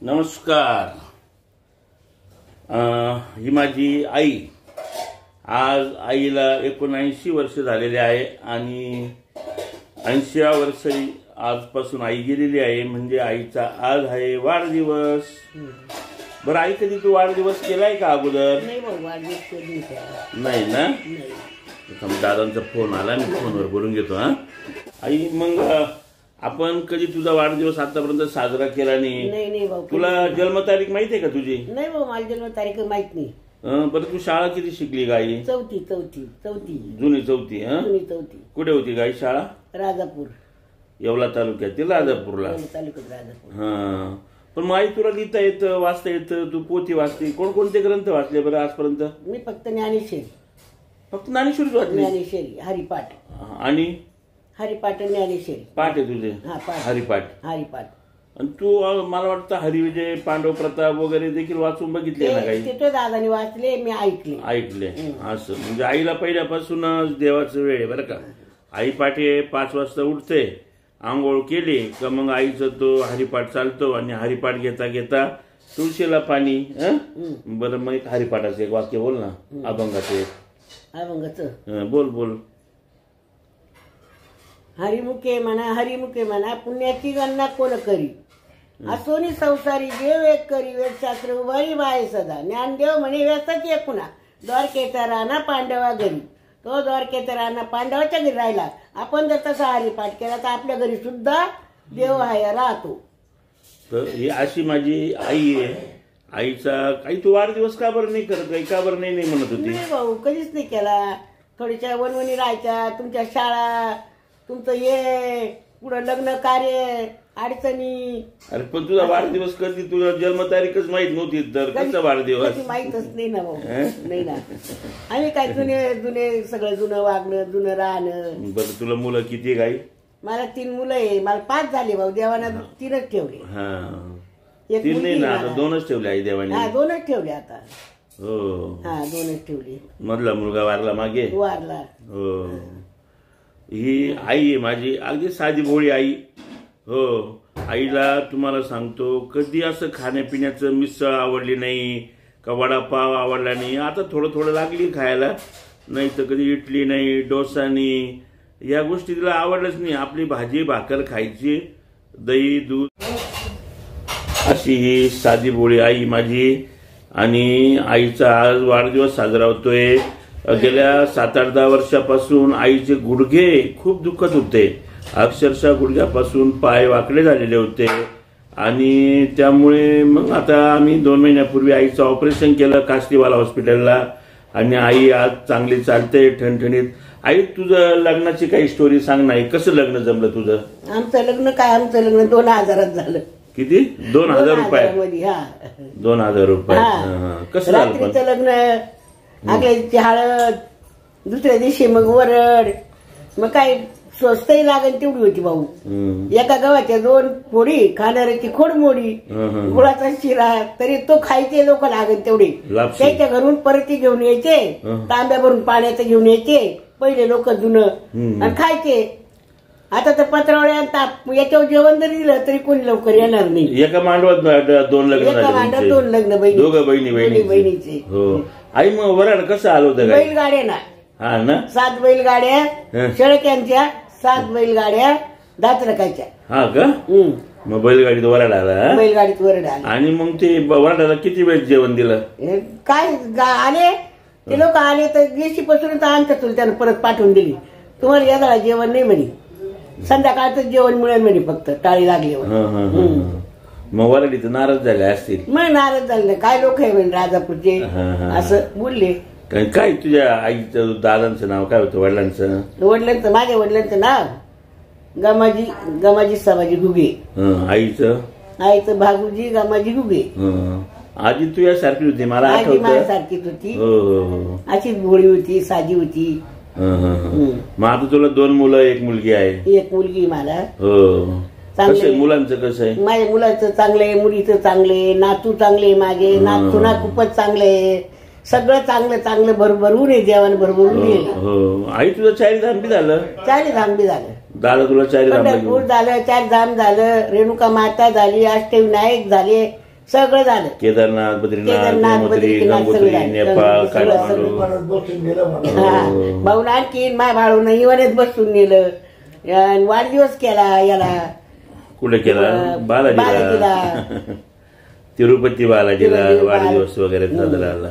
नमस्कार. ही माझी आई. आज आईला 79 वर्ष झालेले आहे आणि 80व्या वर्षी आजपासून आई गेलेली आहे. म्हणजे आईचा आज आहे वाढदिवस. बरं आई, कधी तू वाढदिवस केलाय का अगोदर? नाही ना. दादांचा फोन आला, मी फोनवर बोलून घेतो. आई, मग आपण कधी तुझा वाढदिवस आतापर्यंत साजरा केला नाही? नाही भाऊ. तुला जन्मतारीख माहिती आहे का तुझी? नाही भाऊ, मला जन्मतारीख माहित नाही. बरं, तू शाळा किती शिकली गाई? चौथी. जुनी चौथी. कुठे होती गाई शाळा? राजापूर, येवला तालुक्यातील राजापूरला. हा, पण मग आई तुला लिहिता येतं, वाचता येतं, तू पोथी वाचते. कोणकोणते ग्रंथ वाचले बरं आजपर्यंत? मी फक्त ज्ञानेश्वरी. फक्त ज्ञानेश्वरी वाचली? ज्ञानेश्वरी, हरिपाठ. आणि हरिपाठ, ज्ञानेश्वरी पाठ आहे तुझे? हरिपाठ. आणि तू मला वाटतं हरिविजय, पांडव प्रताप वगैरे देखील वाचून बघितले ना काही? ते दादाने वाचले, मी ऐकले. असं म्हणजे आईला पहिल्यापासूनच देवाचं वेळ आहे बरं का. आई पाठी 5 वाजता उठते, आंघोळ केली का मग आईचं तो हरिपाठ चालतो आणि हरिपाठ घेता घेता तुळशीला पाणी. बरं, मग एक हरिपाठाचं एक वाक्य बोल ना, अभंगाचं. बोल. हरिमुखे म्हणा पुण्याची गणना कोण करी, असोनी संसारी देव एक करी, वेदशास्त्र उभारी बाय सदा, ज्ञानदेव म्हणे व्यस्ताची एकूणा, द्वारकेचा राणा पांडवा घरी. तो द्वारकेचा राणा पांडवाच्या घरी राहिला. आपण जर तसा हरिपाठ केला तर आपल्या घरी सुद्धा देव राहतो. तर ही अशी माझी आई आहे. आईचा काही तू वाढदिवस का बरं नाही करत? काही का बरं नाही म्हणत होती? नाही भाऊ, कधीच नाही केला. थोड्याशा वनवणी राहायच्या, तुमच्या शाळा, तुमचं हे पुढं लग्न कार्य, अडचणी. अरे पण तुझा वाढदिवस कधी? तुझा जन्मतारीखच माहित नव्हती तर कसा वाढदिवस? माहितच नाही ना भाऊ. नाही ना. आम्ही काय जुने सगळं जुनं वागणं, जुनं राहणं. बरं, तुला मुलं किती गाई? मला 3 मुलं आहे. मला 5 झाले भाऊ. देवानं 3च ठेवले. 3 नाही ना, आता 2च ठेवले आई देवाने. 2च ठेवले आता. हो, 2च ठेवले. मधला मुलगा वारला मागे. वारला. हो, ही आई आहे माझी, अगदी साधी भोळी आई. हो, आईला तुम्हाला सांगतो, कधी असं खाण्यापिण्याचं मिसळ आवडली नाही का, वडापाव आवडला नाही. आता थोडं लागली खायला, नाही तर कधी इडली नाही, डोसा नाही, या गोष्टी तिला आवडलंच नाही. आपली भाजी भाकर खायची, दही दूध. अशी ही साधी भोळी आई माझी. आणि आईचा आज वाढदिवस साजरा होतोय. गेल्या 7-8-10 वर्षापासून आईचे गुडघे खूप दुखत होते. अक्षरशः गुडघ्यापासून पाय वाकडे झालेले होते आणि त्यामुळे मग आता आम्ही 2 महिन्यापूर्वी आईचं ऑपरेशन केलं कास्तीवाला हॉस्पिटलला. आणि आई आज चांगली चालते, ठणठणीत. आई, तुझं लग्नाची काही स्टोरी सांग नाही. कसं लग्न जमलं तुझं? आमचं लग्न 2000 झालं. किती? 2000 रुपये? 2000 रुपये. कसं रात्रीचं लग्न, आगल्याची हळद, दुसऱ्या दिवशी मग वरड. मग काय स्वस्तही लागेल तेवढी होती भाऊ. एका गव्हाच्या 2 फोडी, खाणाऱ्याची खोडमोडी, गुळाचा शिरा, तरी तो खायचे लोक लागेल तेवढे. त्याच्या घरून परती घेऊन यायचे, तांब्या भरून पाण्याचं घेऊन यायचे पहिले लोक जुनं, आणि खायचे. आता तर पत्रावळ्या ताप, याच्यावर जेवण जरी दिलं तरी कोणी लवकर येणार नाही. एका मांडवात 2 लग्न? एका मांडवात 2 लग्न. दोघं बहिणीचे. हो. आई, मग वराड कसं आलं होतं? बैलगाड्या ना. हा ना. 7 बैलगाड्या शेळक्यांच्या, 7 बैलगाड्या दात्रकाच्या. हा का? मग बैलगाडीत वराड आला? बैलगाडीत वराड आला. आणि मग ते वराडाला किती वेळ जेवण दिलं? काय आले ते लोक आले तर गेशी पासून आमच्या चुलत्यानं परत पाठवून दिली. तुम्हाला यादा जेवण नाही म्हणे, संध्याकाळचं जेवण मिळेल म्हणे, फक्त टाळी लागली. मग वराडीत नाराज झाले असतील? मग नाराज झाले. काय लोक आहे म्हणे राजापूरचे, असं बोलले. काय तुझ्या आईचं, दादांचं नाव काय होतं? वडिलांचं? माझ्या वडिलांचं नाव गमाजी सवाजी घुगे. आईचं भागुजी गमाजी घुगे. आजी तुझ्यासारखी होती, मला आठवतं. माझ्यासारखीच होती. अशीच भोळी होती, साधी होती. मग आता तुला 2 मुलं, 1 मुलगी आहे? 1 मुलगी मला. कसं मुलांचं कसं आहे? माझ्या मुलाचं चांगलंय, मुलीचं चांगले, नातू चांगले, माझे नातूना खूपच चांगले. सगळं चांगलं भरभरून आहे. जेवण भरभरून. आई तुझं 4 धाम बी झालं? 4 धाम बी झालं. दादा तुला 4 धाम? पंढरपूर झालं, 4 धाम झालं, रेणुका माता झाली, अष्टविनायक झाले, सगळं झालं. केदारनाथ, बद्रीनाथ, केदारनाथ, यमुनोत्री, बद्रीनाथ, गंगोत्री, सगळं नेपाळ, सगळं काठमांडू. परत बसून गेलं मला. भाऊ आणखी माय भाऊ इवानेच बसून नेलं. आणि वाढदिवस केला याला. कुठे केला? बालाजीला. बालाजीला. तिरुपती बालाजीला तिरुपती वाढदिवस वगैरे साजरा झाला.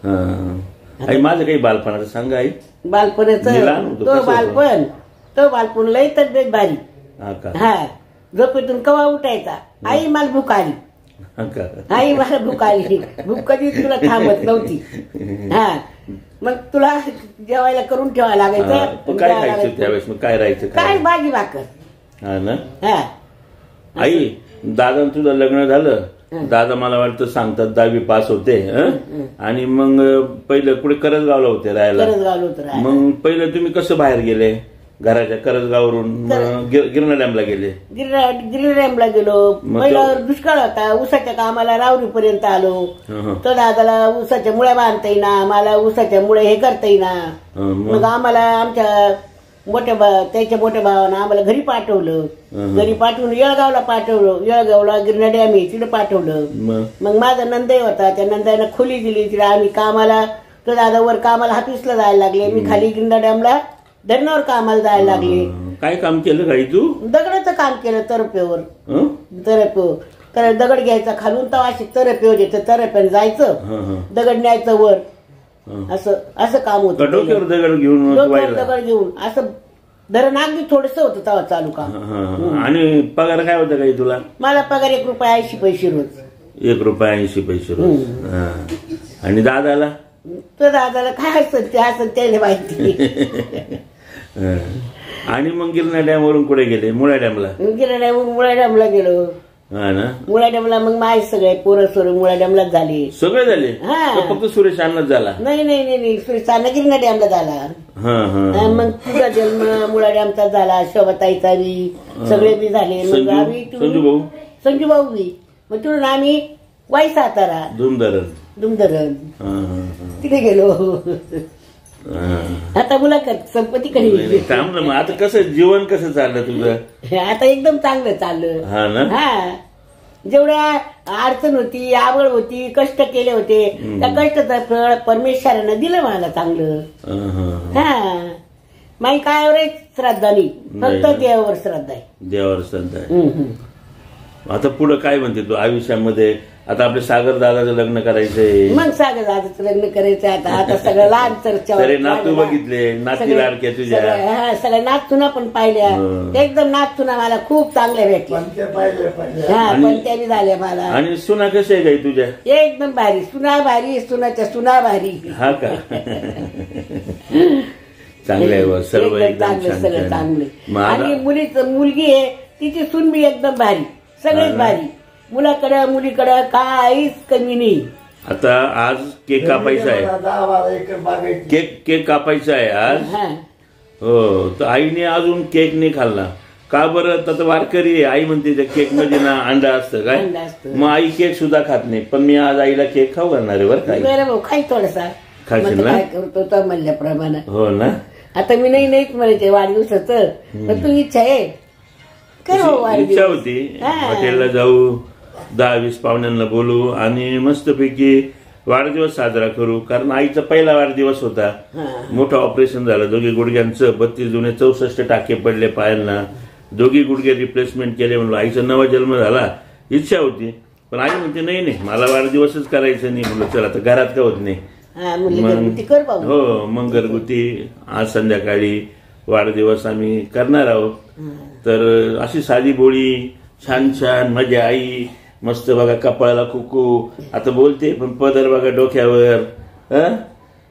हा. आई माझं काही बालपणाचं सांगा आई. बालपणाचं मी लहान होतो, कसं होतं? तो बालपण लई तब्येत बारी. हा का? हा झोपेतून कवा उठायचा, आई मला भूक आली, हा का? आई मला भूक आली. भूक कधी तुला थांबत नव्हती. हा मग तुला जेवायला करून ठेवायला हा, लागायचं. पण काय खायचं त्यावेळेस? मग काय राहायचं? काय भाजी भाकर. हा ना. हा आई दादा तुझं लग्न झालं. दादा मला वाटतं सांगतात 10वी पास होते. आणि मग पहिलं कुठे करंजगावला होते राहायला. करंजगावला होतं. मग पहिलं तुम्ही कसं बाहेर गेले घराच्या? करंजगाववरून गिरणा डॅमला गेले. गिरिरामला गेलो. मग पहिला दुष्काळ होता. ऊसाच्या कामाला रावरीपर्यंत आलो. हं. तर दादाला ऊसाच्या मुळ्या बांधता येईना, मला ऊसाच्या मुळे हे करता येईना. मग आम्हाला आमच्या त्याच्या मोठ्या भावानं आम्हाला घरी पाठवलं. घरी पाठवून येळगावला पाठवलं. येळगावला गिरणा डॅम आहे तिथे पाठवलं. मग माझा नंदई होता. त्या नंदाईनं खोली दिली. तिला आम्ही कामाला, तर दादा वर कामाला हाफिसला जायला लागले. मी खाली गिरणा डॅमला धरणावर कामाला जायला लागले. काय काम केलं गाई तू? दगडाचं काम केलं तरपेवर. तर दगड घ्यायचा खालून तर अशी तरपेवर द्यायचं. तरप्याने जायचं, दगड न्यायचं वर. असं काम होतं. डोक्यावर दगड घेऊन दगड घेऊन असं धरण अगदी थोडस होतं तेव्हा चालू काम. आणि पगार काय होता काही तुला? मला पगार ₹1.80 रोज. ₹1.80 रोज. आणि दादाला? तर दादाला काय असं त्याला माहिती. आणि मग गिरणा डॅम वरून कुठे गेले? मुळा डॅमला. गिरणा डॅम मुळा डॅमला गेलो. हा ना. मुळा डॅमला मग माझे सगळे पोरं सोरं मुळा डॅमलाच झाले. सगळे झाले? हा. फक्त सुरेश अण्णाच झाला? नाही सुरेशांना गिरणा डॅमला झाला. मग तुझा जन्म मुळा डॅमचा झाला. शोभाताईचा बी सगळे बी झाले. मग आम्ही संजू भाऊ बी. मग तिथून आम्ही वाई सातारा दुमधरण तिथे गेलो. आता मुलाखत संपत्तीकडे. चांगलं. मग आता कसं जीवन कसं चाललं तुझं? आता एकदम चांगलं चाललं. हा ना. हा जेवढ्या अडचण होती, आवड होती, कष्ट केले होते, त्या कष्टाचं फळ परमेश्वरानं दिलं मला चांगलं. हा माई काय श्रद्धा नाही, फक्त देवावर श्रद्धा आहे. देवावर श्रद्धा आहे. आता पुढे काय म्हणते तू आयुष्यामध्ये? आता आपल्या सागर दादाचं लग्न करायचंय. मग सागर दादाचं लग्न करायचं. आता सगळं लहान सरे नातू बघितले, नाती लाडक्या तुझ्या. सगळ्या नातचुना पण पाहिल्या. एकदम नातचुना मला खूप चांगल्या भेटल्या. पण त्या बी झाल्या मला. आणि सुना कशी आहे गाई तुझ्या? एकदम भारी. सुना भारी, सुनाच्या सुना भारी. हा का? चांगलं आहे सर्व एकदम सगळं चांगलं. आणि मुलगी आहे तिची सून बी एकदम भारी. सगळेच भारी. मुलाकडं मुलीकडं काहीच कमी नाही. आता आज केक कापायचा आहे. केक कापायचा आहे आज. हो. तर आईने अजून केक नाही खाल्ला का बरं? तर वारकरी आहे. आई म्हणते त्या केक मध्ये ना अंडा असतं काय. मग आई केक सुद्धा खात नाही. पण मी आज आईला केक खाऊ घालणार आहे बरं. काय खाई थोडासा खाशील ना? करतो तर म्हणल्याप्रमाणे. हो ना. आता मी नाहीच म्हणायचे वाढदिवसाचं. पण तू इच्छा आहे? इच्छा होती हॉटेलला जाऊ, 10-20 पाहुण्यांना बोलू आणि मस्तपैकी वाढदिवस साजरा करू. कारण आईचा पहिला वाढदिवस होता. मोठं ऑपरेशन झालं दोघी गुडघ्यांचं. 32 जुने 64 टाके पडले पायांना. दोघी गुडघे रिप्लेसमेंट केले. म्हणलं आईचा नवा जन्म झाला. इच्छा होती. पण आई म्हणते नाही मला वाढदिवसच करायचं नाही. म्हणलं चला आता घरात का होत नाही. हो मग घरगुती आज संध्याकाळी वाढदिवस आम्ही करणार आहोत. तर अशी साधी बोळी छान मजा. आई मस्त बघा कपाळाला कुकू. आता बोलते पण पदर बघा डोक्यावर.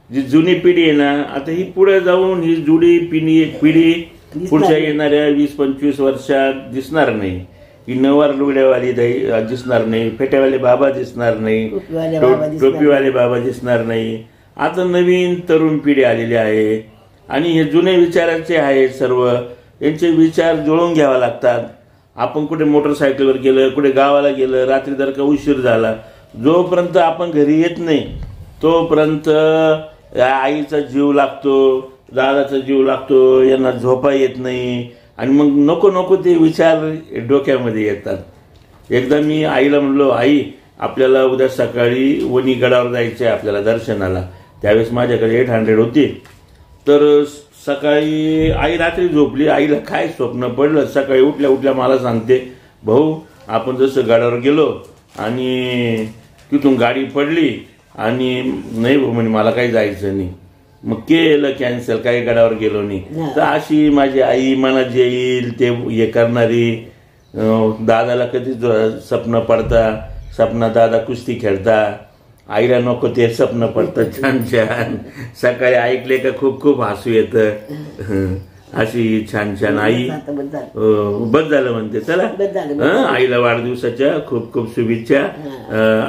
जी जुनी पिढी आहे ना, आता ही पुढे जाऊन ही जुनी पिढी पुढच्या येणाऱ्या 20-25 वर्षात दिसणार नाही. ही नवार लुगड्यावाली दिसणार नाही. फेट्यावाले बाबा दिसणार नाही. टोपीवाले बाबा दिसणार नाही. आता नवीन तरुण पिढी आलेली आहे आणि हे जुने विचारांचे आहेत सर्व. यांचे विचार जुळवून घ्यावा लागतात. आपण कुठे मोटरसायकलवर गेलं, कुठे गावाला गेलं, रात्री जर का उशीर झाला, जोपर्यंत आपण घरी येत नाही तोपर्यंत आईचा जीव लागतो, दादाचा जीव लागतो. यांना झोपा येत नाही आणि मग नको ते विचार डोक्यामध्ये येतात. एकदा मी आईला म्हणलो, आई आपल्याला उद्या सकाळी वणी गडावर जायचं आहे आपल्याला दर्शनाला. त्यावेळेस माझ्याकडे 800 होती. तर सकाळी आई रात्री झोपली. आईला काय स्वप्न पडलं, सकाळी उठल्या उठल्या मला सांगते, भाऊ आपण जसं गडावर गेलो आणि तिथून गाडी पडली आणि नाही भाऊ म्हणे मला काही जायचं नाही, मग केलं कॅन्सल, काही गडावर गेलो नाही. तर अशी माझी आई मनात जे येईल ते हे करणारी. दादाला कधीच स्वप्न पडता, स्वप्नात दादा कुस्ती खेळता, आईला नको ते स्वप्न पडतं छान छान. सकाळी ऐकले का खूप खूप हसू येतं. अशी छान छान आई. बस झालं म्हणते. चला आईला वाढदिवसाच्या खूप खूप शुभेच्छा.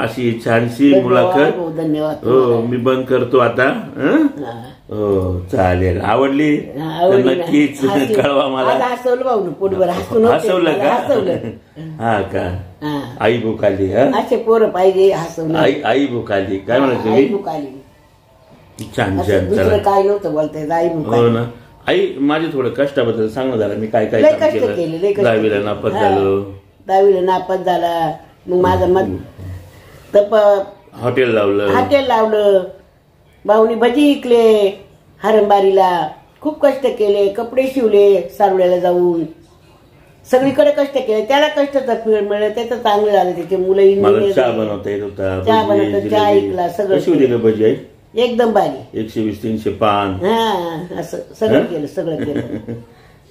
अशी छानशी मुलाखत. धन्यवाद. हो मी बंद करतो आता. हो चालेल. आवडली तर नक्कीच कळवा मला. हसवलं भाऊ पोटभर. हसवलं का? हा का? आई भूकाली. असे पोरं पाहिजे हसवलं. आई भूकाली काय म्हणायचं आई मी? भूकाली. छान छान. दुसरं काय नव्हतं बोलताय. आई हो भूकाली. ना. आई माझे थोडं कष्टाबद्दल सांग ना जरा. मी काय काय लय काम कष्ट केले. लय केलं. कष्ट 10वीला नापास झालो. 10वीला नापास झाला. मग माझं मत तप हॉटेल लावलं. भाऊनी भजी विकले हरंबारीला. खूप कष्ट केले. कपडे शिवले सारवड्याला जाऊन. सगळीकडे कष्ट केले. त्याला कष्टाचं फळ मिळलं. त्याचं चांगलं झालं. त्याचे मुलं मला चहा बनवता येत होता. चहा बनवता. चहा ऐकला सगळं. कशी दिलं भजी आई? एकदम भारी. 120-300 पान. हा असं सगळं केलं. सगळं केलं.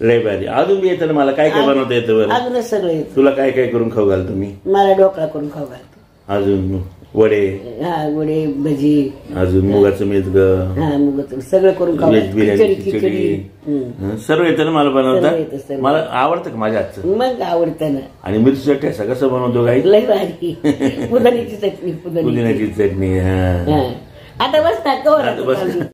लय भारी. अजून बी येतं ना मला. काय काय बनवता येतं बरं? अजूनच सगळं येतं. तुला काय काय करून खाऊ घाल तुम्ही? मला ढोकळा करून खाऊ घालतो. अजून वडे. हा वडे भजी. अजून मुगाचं मेदग. हा मुगाचं सगळं करून खाऊ. व्हेज बिर्याणी खिचडी सर्व येतं ना मला बनवता. मला आवडतं का माझ्या हातचं? मग आवडतं ना. आणि मिरचीचा ठेसा कसं बनवतो काही? लय भारी. पुदिन्याची चटणी. पुदिन्याची चटणी. आता बस ना.